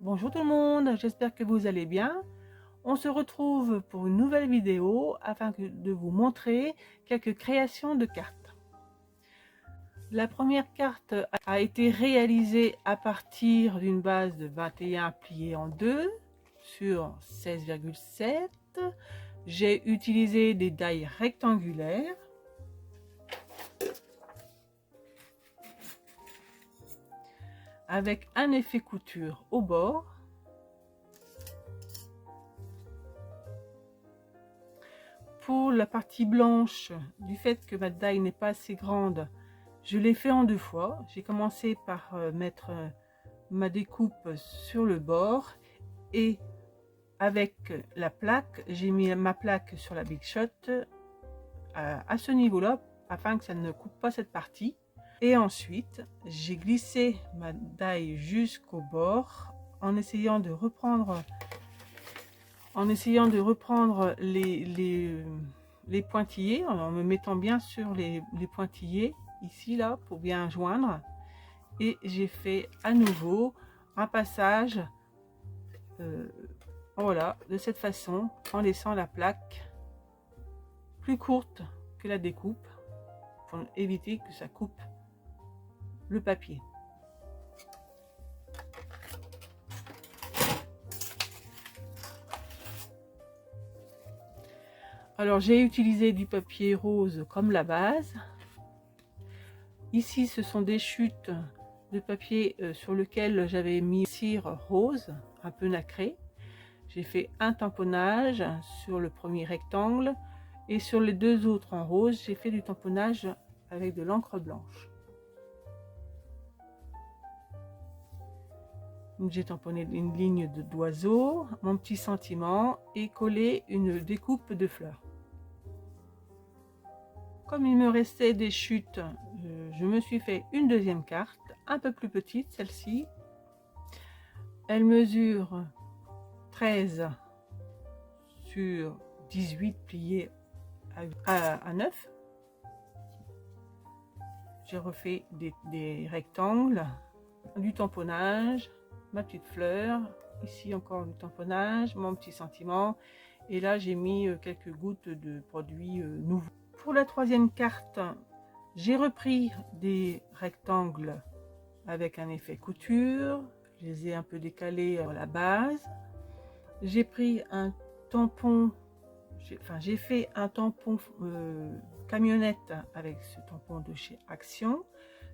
Bonjour tout le monde, j'espère que vous allez bien. On se retrouve pour une nouvelle vidéo afin de vous montrer quelques créations de cartes. La première carte a été réalisée à partir d'une base de 21 pliée en 2 sur 16,7. J'ai utilisé des die rectangulaires. Avec un effet couture au bord. Pour la partie blanche, du fait que ma die n'est pas assez grande, je l'ai fait en 2 fois. J'ai commencé par mettre ma découpe sur le bord et avec la plaque, j'ai mis ma plaque sur la Big Shot à ce niveau-là afin que ça ne coupe pas cette partie. Et ensuite, j'ai glissé ma die jusqu'au bord en essayant de reprendre les pointillés, en me mettant bien sur les pointillés ici là pour bien joindre. Et j'ai fait à nouveau un passage voilà, de cette façon, en laissant la plaque plus courte que la découpe pour éviter que ça coupe le papier. Alors j'ai utilisé du papier rose comme la base. Ici ce sont des chutes de papier sur lequel j'avais mis cire rose un peu nacré. J'ai fait un tamponnage sur le premier rectangle et sur les 2 autres en rose j'ai fait du tamponnage avec de l'encre blanche. J'ai tamponné une ligne d'oiseau, mon petit sentiment et collé une découpe de fleurs. Comme il me restait des chutes, je me suis fait une deuxième carte, un peu plus petite, celle-ci. Elle mesure 13 sur 18 pliés à 9. J'ai refait des rectangles, du tamponnage, ma petite fleur, ici encore du tamponnage, mon petit sentiment, et là j'ai mis quelques gouttes de produits nouveaux. Pour la troisième carte, j'ai repris des rectangles avec un effet couture, je les ai un peu décalés à la base. J'ai pris un tampon, j'ai fait un tampon camionnette avec ce tampon de chez Action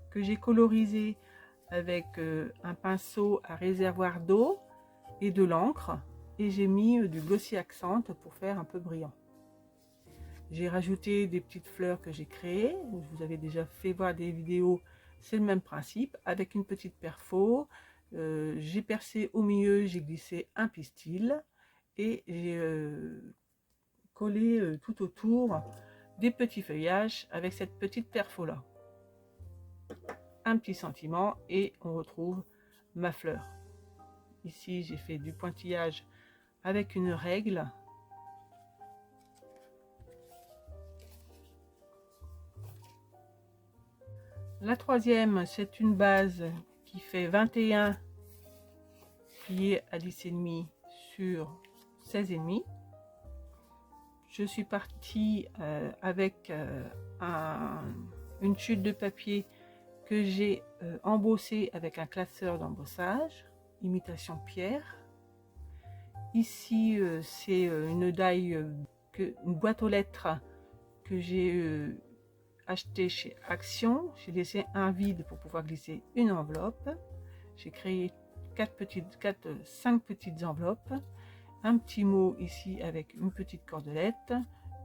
que j'ai colorisé avec un pinceau à réservoir d'eau et de l'encre, et j'ai mis du glossy accent pour faire un peu brillant. J'ai rajouté des petites fleurs que j'ai créées, je vous avais déjà fait voir des vidéos, c'est le même principe, avec une petite perfo. J'ai percé au milieu, j'ai glissé un pistil et j'ai collé tout autour des petits feuillages avec cette petite perfo là. Un petit sentiment et on retrouve ma fleur. Ici j'ai fait du pointillage avec une règle. La troisième, c'est une base qui fait 21 pliés à 10,5 sur 16,5. Je suis partie avec une chute de papier que j'ai embossé avec un classeur d'embossage, imitation pierre. Ici, c'est une die, une boîte aux lettres que j'ai acheté chez Action. J'ai laissé un vide pour pouvoir glisser une enveloppe. J'ai créé 5 petites enveloppes, un petit mot ici avec une petite cordelette,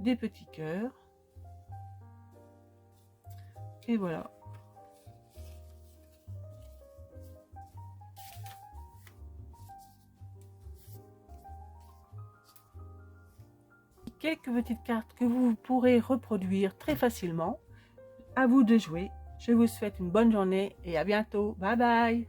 des petits cœurs, et voilà. Quelques petites cartes que vous pourrez reproduire très facilement. À vous de jouer. Je vous souhaite une bonne journée et à bientôt. Bye bye.